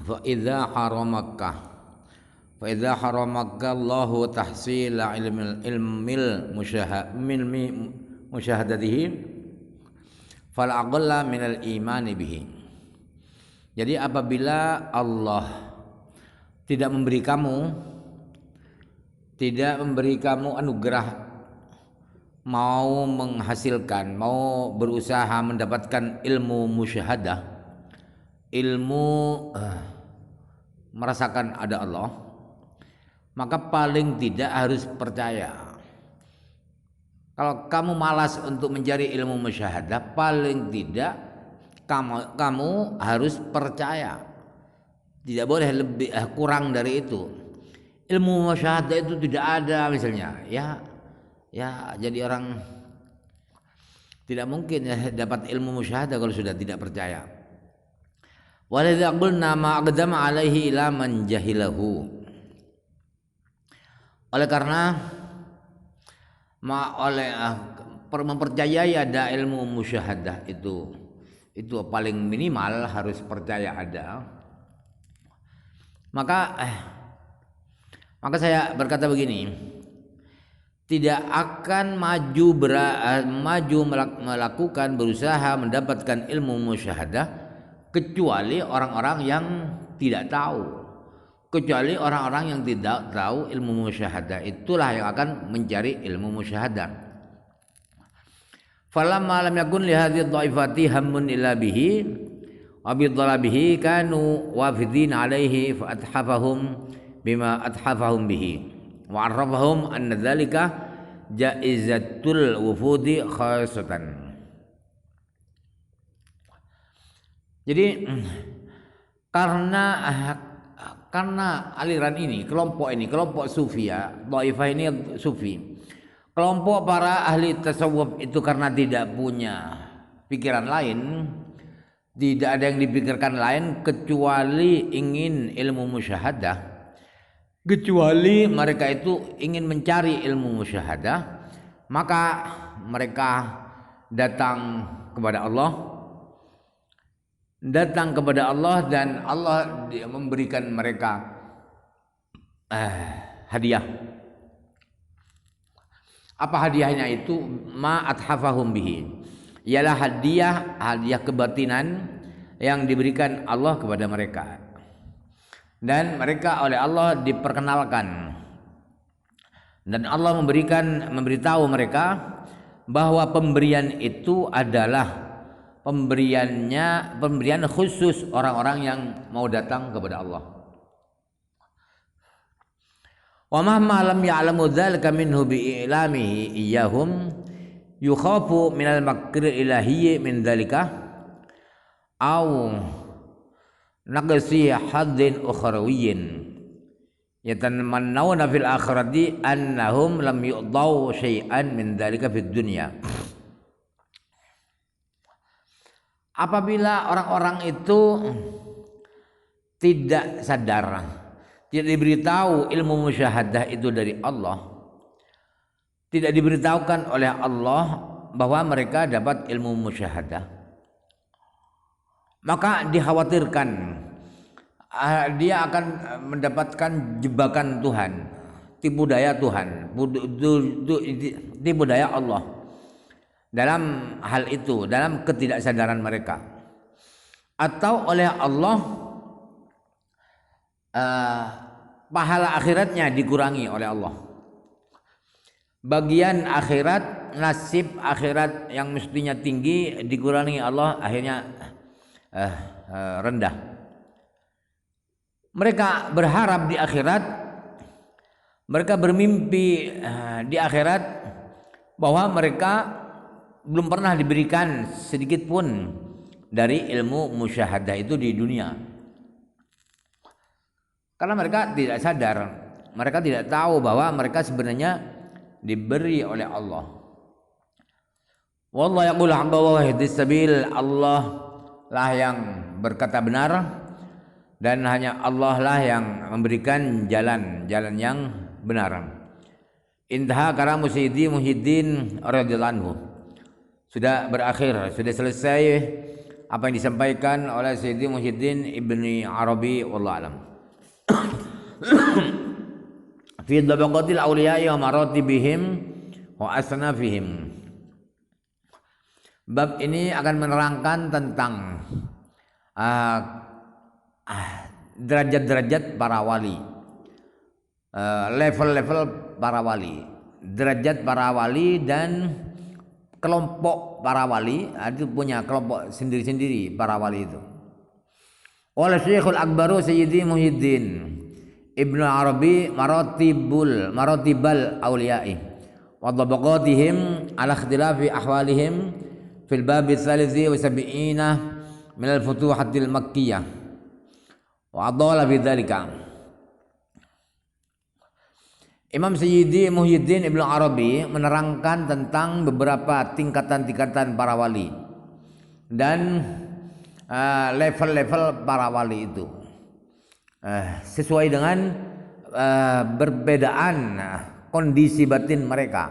fa idza haramaka Allahu tahsila ilmil musyahadatihi fal aqalla minal imani bihi. Jadi apabila Allah tidak memberi kamu anugerah mau menghasilkan, mau berusaha mendapatkan ilmu musyahadah, ilmu merasakan ada Allah, maka paling tidak harus percaya. Kalau kamu malas untuk mencari ilmu musyahadah, paling tidak kamu harus percaya. Tidak boleh lebih kurang dari itu. Ilmu musyahadah itu tidak ada misalnya, ya jadi orang tidak mungkin dapat ilmu musyahadah kalau sudah tidak percaya. Walidza qulna ma aqdama alaihi ila man jahilahu. Oleh karena mempercayai ada ilmu musyahadah itu paling minimal harus percaya ada. Maka saya berkata begini, tidak akan maju melakukan berusaha mendapatkan ilmu musyahadah kecuali orang-orang yang tidak tahu. Kecuali orang-orang yang tidak tahu ilmu musyahadah, itulah yang akan mencari ilmu musyahadah. Falamma lam yakun li hadhihi dhaifati hammun illa bihi wa bi dhalabihi kanu wafidin alaihi fa athafahum bima athafahum bihi wa arrafahum anna dzalika jaizatul wufudi khassatan. Jadi karena aliran ini, kelompok Sufia, Dhaifah ini Sufi. Kelompok para ahli tasawuf itu karena tidak punya pikiran lain, tidak ada yang dipikirkan lain kecuali ingin ilmu musyahadah. Kecuali mereka itu ingin mencari ilmu musyahadah, maka mereka datang kepada Allah dan Allah memberikan mereka hadiah. Apa hadiahnya itu? Ma athafahum bihi. Ialah hadiah kebatinan yang diberikan Allah kepada mereka. Dan mereka oleh Allah diperkenalkan. Dan Allah memberitahu mereka bahwa pemberian itu adalah pemberian khusus orang-orang yang mau datang kepada Allah. Wa mahma lam ya'lamu dzalika minhu bi'ilamihi iyyahum yukhafu minal makri ilahiyyi min dzalika aw naqsi haddin ukhrawiyyin yatamannawna fil akhirati annahum lam yu'daw syai'an min dzalika fid dunya. Apabila orang-orang itu tidak sadar, tidak diberitahu ilmu musyahadah itu dari Allah, tidak diberitahukan oleh Allah bahwa mereka dapat ilmu musyahadah, maka dikhawatirkan dia akan mendapatkan jebakan Tuhan, tipu daya Tuhan, tipu daya Allah. Dalam hal itu, dalam ketidaksadaran mereka, atau oleh Allah pahala akhiratnya dikurangi oleh Allah. Bagian akhirat, nasib akhirat yang mestinya tinggi dikurangi Allah, akhirnya rendah. Mereka berharap di akhirat, mereka bermimpi di akhirat bahwa mereka belum pernah diberikan sedikit pun dari ilmu musyahadah itu di dunia. Karena mereka tidak sadar, mereka tidak tahu bahwa mereka sebenarnya diberi oleh Allah. Wallahu yaqulu haqqa wa yahdis sabil. Allah lah yang berkata benar dan hanya Allah lah yang memberikan jalan yang benar. Intaha kalamu Muhyiddin radhiyallahu anhu. Sudah berakhir, sudah selesai apa yang disampaikan oleh Sayyidi Muhyiddin Ibni Arabi wallahu alam. Fi dabaqatil awliya'i wa maratibihim wa asnafihim. Bab ini akan menerangkan tentang derajat-derajat para wali, level-level para wali, derajat para wali dan kelompok para wali. Itu punya kelompok sendiri-sendiri para wali itu. Oleh Syekhul Akbaru Sayyidi Muhyiddin Ibnu Arabi maratibal awliya'i wa tabaqatihim ala ikhtilafi ahwalihim fil babi tsalithi wa sab'ina min al-futuhatil makkiyah wa adala bidzalika. Imam Sayyidi Muhyiddin Ibnu Arabi menerangkan tentang beberapa tingkatan-tingkatan para wali dan level-level para wali itu sesuai dengan perbedaan kondisi batin mereka.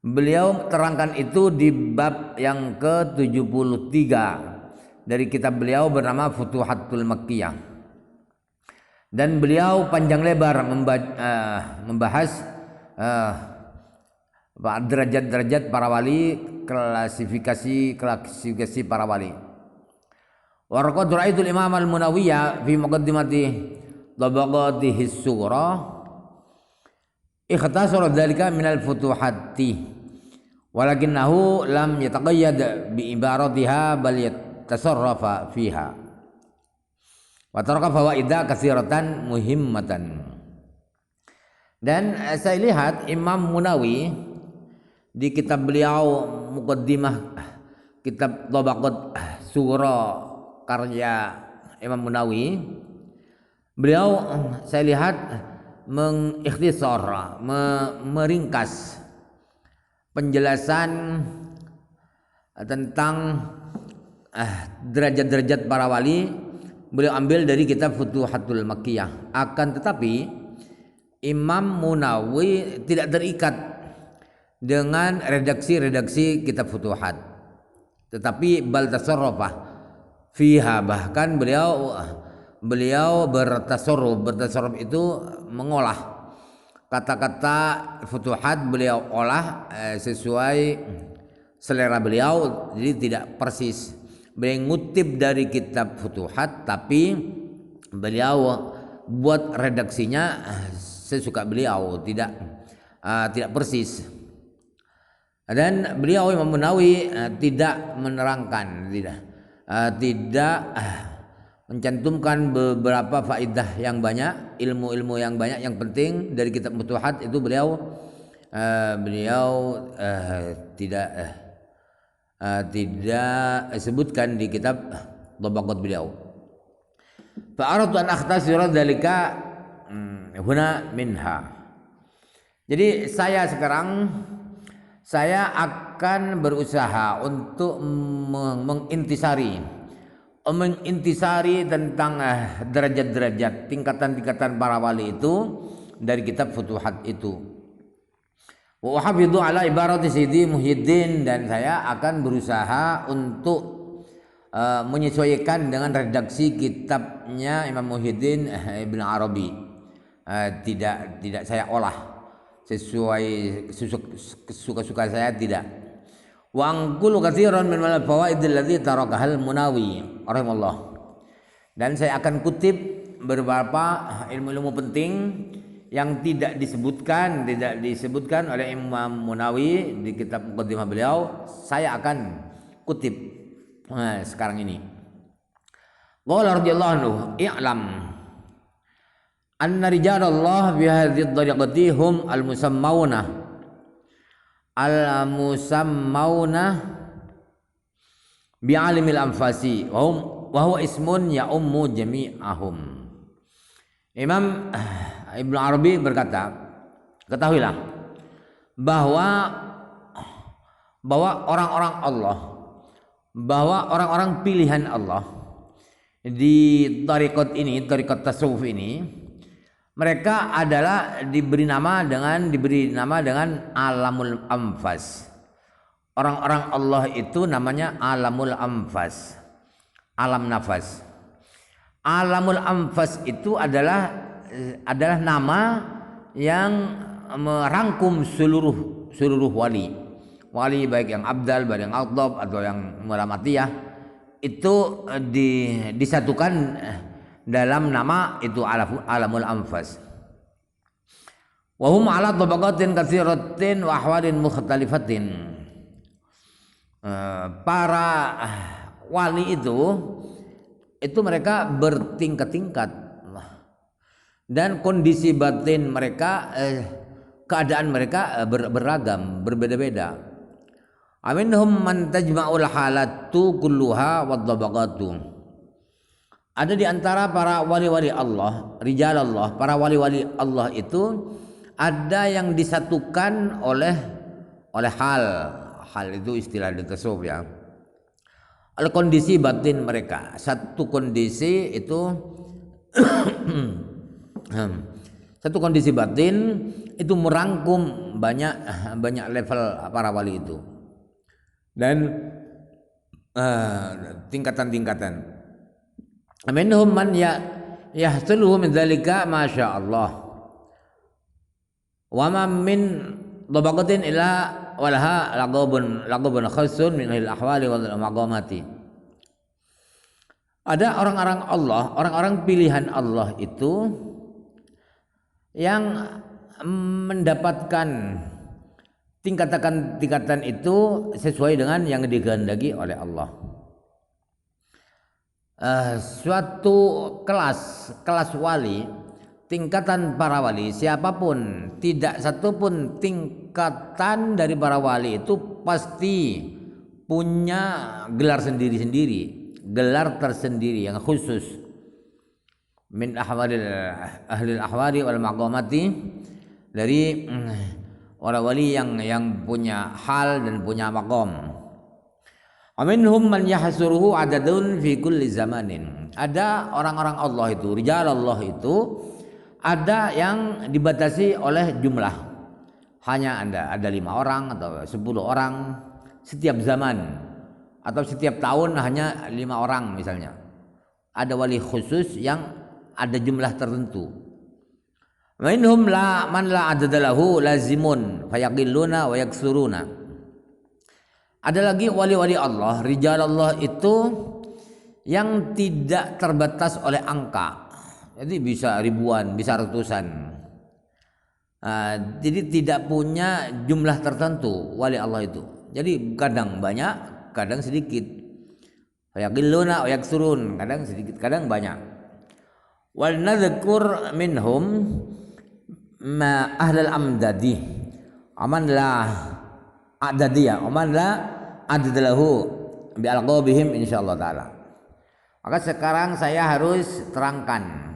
Beliau terangkan itu di bab yang ke-73 dari kitab beliau bernama Futuhatul Makkiyah. Dan beliau panjang lebar membahas derajat-derajat para wali, klasifikasi para wali. Wa raqad ra'aitul Imam Al-Munawiyya fi muqaddimati Tabaqatihi Sughra ikhtasara dzalika min al-futuhati walakinahu lam yataqayyad bi ibaratiha bal yatasarrafa fiha wa taraka fawaidah katsiratan muhimmatan. Dan saya lihat Imam Munawi di kitab beliau muqaddimah kitab Tabaqat Sughra karya Imam Munawi, beliau saya lihat mengikhtisar, meringkas penjelasan tentang derajat-derajat para wali. Beliau ambil dari kitab Futuhatul Makkiyah. Akan tetapi Imam Munawi tidak terikat dengan redaksi-redaksi kitab Futuhat, tetapi bal tasarrafah fiha, bahkan beliau bertasarruf itu mengolah kata-kata Futuhat, beliau olah sesuai selera beliau, jadi tidak persis. Beliau ngutip dari kitab Futuhat, tapi beliau buat redaksinya sesuka beliau, tidak persis. Dan beliau Imam Munawi tidak menerangkan, tidak mencantumkan beberapa faedah yang banyak, ilmu-ilmu yang banyak yang penting dari kitab Futuhat itu beliau tidak sebutkan di kitab Tabaqat beliau. Fa'aradtu an akhtasira dzalika huna minha. Jadi saya akan berusaha untuk mengintisari tentang derajat-derajat, tingkatan-tingkatan para wali itu dari kitab Futuhat itu. Wa uhafidhu ala ibarati Sayyidi Muhyiddin, dan saya akan berusaha untuk menyesuaikan dengan redaksi kitabnya Imam Muhyiddin Ibn Arabi. Tidak saya olah sesuai suka-suka saya, tidak. Wa anqulu katsiran min al-fawaid allati tarakahal Munawi rahimallah. Dan saya akan kutip beberapa ilmu-ilmu penting yang tidak disebutkan oleh Imam Munawi di kitab muqaddimah beliau. Saya akan kutip sekarang ini. Qala radhiyallahu anhu, i'lam anna rijalallah fi hadhihi ad-dariqati hum al-musammawna bi'alimil anfasi wa huwa ismun ya ummu jami'ahum. Imam Ibnu Arabi berkata, ketahuilah bahwa orang-orang Allah, bahwa orang-orang pilihan Allah di tariqat ini, tariqat tasawuf ini, mereka adalah diberi nama dengan alamul anfas. orang-orang Allah itu namanya alamul anfas, alam nafas. Alamul anfas itu adalah nama yang merangkum seluruh wali baik yang abdal, baik yang aqdab atau yang mulamatiyah itu disatukan dalam nama itu alamul anfas. Wa hum ala tabaqatin katsiratin wa ahwalin mukhtalifatin. Para wali itu mereka bertingkat-tingkat dan kondisi batin mereka keadaan mereka beragam, berbeda-beda. Aminhum man tajma'ul halatu kulluha wadhabaqatu. Ada di antara para wali-wali Allah, rijal Allah, para wali-wali Allah itu ada yang disatukan oleh hal itu istilah di tasawuf ya. Oleh kondisi batin mereka. Satu kondisi itu satu kondisi batin itu merangkum banyak level para wali itu. Dan tingkatan-tingkatan. Minhum man yahsuluhu min dzalika masyaallah. Wa ma min dhabaqatin ila walaha laqabun khassun min al-ahwali wal maqamati. Ada orang-orang Allah, orang-orang pilihan Allah itu yang mendapatkan tingkatan itu sesuai dengan yang dikehendaki oleh Allah. Suatu kelas wali, tingkatan para wali, siapapun, tidak satupun tingkatan dari para wali itu pasti punya gelar sendiri-sendiri, gelar tersendiri yang khusus. Min ahli ahwali wal maqamati, dari orang wali yang punya hal dan punya maqam. Aminhum man yahsuruhu adadun fi kulli zamanin. Ada orang-orang Allah itu, rijal Allah itu ada yang dibatasi oleh jumlah. Hanya ada 5 orang atau 10 orang setiap zaman atau setiap tahun hanya 5 orang misalnya. Ada wali khusus yang ada jumlah tertentu. Minhum man la adadalahu lazimun fayaqilluna wa yaksuruna. Ada lagi wali-wali Allah, rijal Allah itu yang tidak terbatas oleh angka. Jadi bisa ribuan, bisa ratusan. Jadi tidak punya jumlah tertentu wali Allah itu. Jadi kadang banyak, kadang sedikit. Fayaqilluna wa yaksurun, kadang sedikit, kadang banyak. Wal nadhkur minhum ma ahlal amdadi. Aman la adadiyah, aman la adadalahu bi alqabihim insyaallah taala. Maka sekarang saya harus terangkan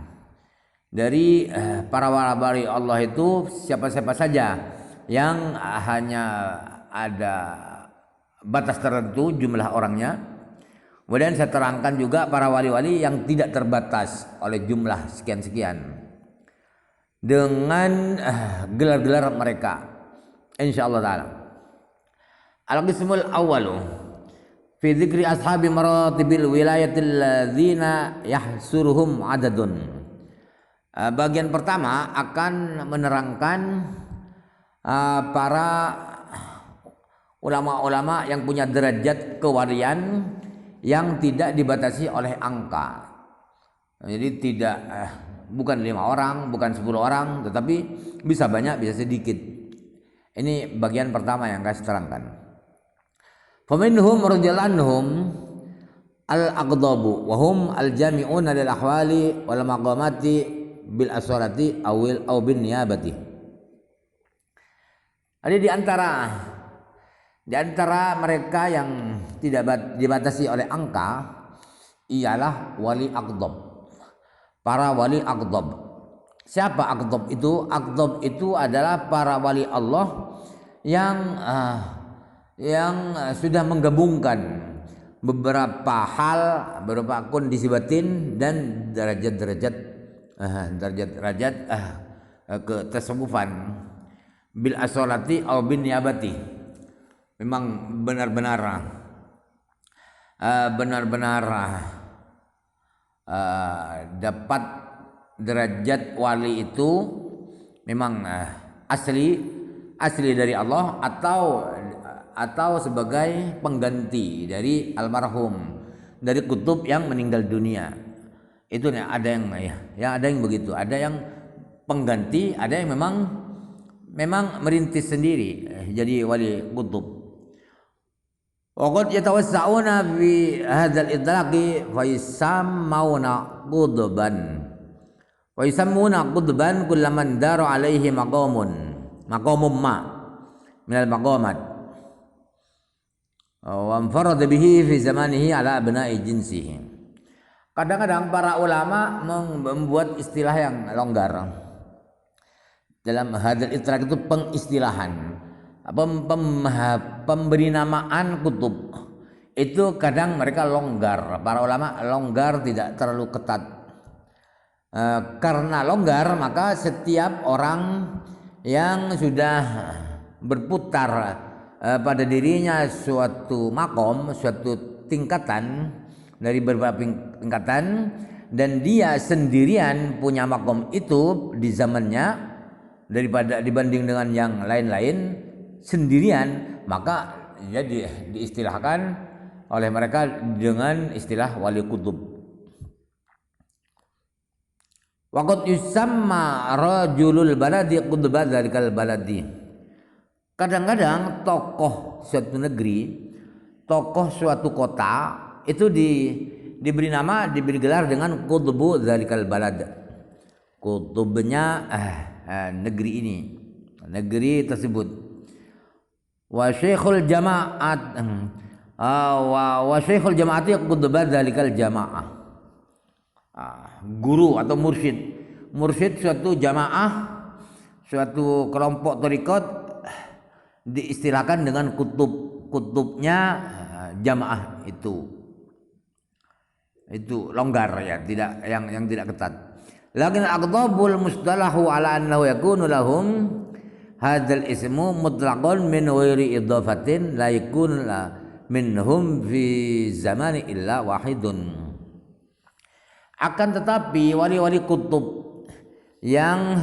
dari para wali Allah itu siapa-siapa saja yang hanya ada batas tertentu jumlah orangnya. Kemudian saya terangkan juga para wali-wali yang tidak terbatas oleh jumlah sekian-sekian dengan gelar-gelar mereka insyaallah taala. Al-qismul awwalu fi dzikri ashabi maratibil wilayatil ladzina yahsuruhum adadun. Bagian pertama akan menerangkan para ulama-ulama yang punya derajat kewalian yang tidak dibatasi oleh angka. Jadi tidak bukan 5 orang, bukan 10 orang, tetapi bisa banyak, bisa sedikit. Ini bagian pertama yang saya terangkan. Faminhum radhiyallahu anhum al-aqdabu wa hum al-jami'una lil ahwali wal maqamati bil aswarati aw bin niyabati. Ada di antara mereka yang tidak dibatasi oleh angka ialah wali aqdab. Para wali aqdab. Siapa aqdab itu? Aqdab itu adalah para wali Allah yang sudah menggabungkan beberapa hal, beberapa kondisi batin dan derajat-derajat ketasawufan bil asolati au bin niyabati, memang benar-benar dapat derajat wali itu memang asli dari Allah atau sebagai pengganti dari almarhum, dari kutub yang meninggal dunia. Itu ada yang ada yang begitu, ada yang pengganti, ada yang memang merintis sendiri jadi wali kutub. Waqad yatawassa'una fi hadzal itlaqi fa yusammuna qudban kullaman daru alaihi maqamum ma minal maqamat wa anfarada bihi fi zamanihi ala abna'i jinsihi. Kadang-kadang para ulama membuat istilah yang longgar dalam hadzal itlaq, itu pengistilahan, pemberi namaan kutub itu kadang mereka longgar. Para ulama longgar, tidak terlalu ketat. Karena longgar, maka setiap orang yang sudah berputar pada dirinya suatu makom, suatu tingkatan dari beberapa tingkatan, dan dia sendirian punya makom itu di zamannya daripada dibanding dengan yang lain-lain sendirian, maka dia diistilahkan oleh mereka dengan istilah wali kutub. Waqad yusamma rajulul baladi qutba dzalikal baladi. Kadang-kadang tokoh suatu negeri, tokoh suatu kota itu diberi nama, diberi gelar dengan qutbu dzalikal balad. Kutubnya negeri ini, negeri tersebut. Wa syekhul jama'at wa syekhul jama'ati qutba dzalikal jama'ah. Guru atau mursyid suatu jamaah, suatu kelompok thariqat diistilahkan dengan kutubnya jamaah itu longgar ya, tidak yang tidak ketat. Lakin aqdabul mustalahu ala annahu yakunu lahum hadzal ismu mutlaqan min ghairi idafatin la yakun minhum fi zamani illa wahidun. Akan tetapi wali-wali kutub yang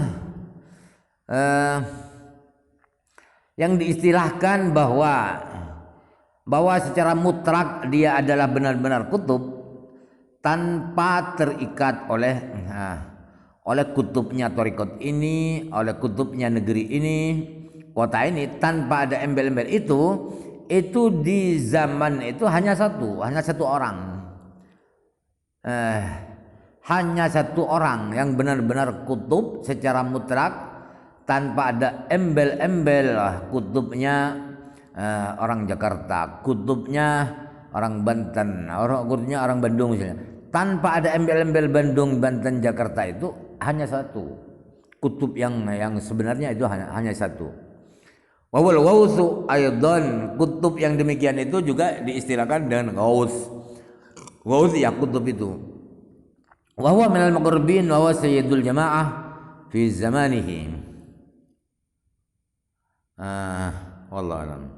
diistilahkan bahwa secara mutlak dia adalah benar-benar kutub tanpa terikat oleh kutubnya thariqat ini, oleh kutubnya negeri ini, kota ini, tanpa ada embel-embel itu di zaman itu hanya satu orang. Hanya satu orang yang benar-benar kutub secara mutlak tanpa ada embel-embel kutubnya orang Jakarta, kutubnya orang Banten, kutubnya orang Bandung misalnya. Tanpa ada embel-embel Bandung, Banten, Jakarta, itu hanya satu kutub yang sebenarnya itu hanya satu. Wawal ghautsu aidan, kutub yang demikian itu juga diistilahkan dengan ghaus. Ghaus ya kutub itu. Wa huwa minal maqrubin wa huwa sayyidul jamaah fi zamanihi. Wallahu a'lam.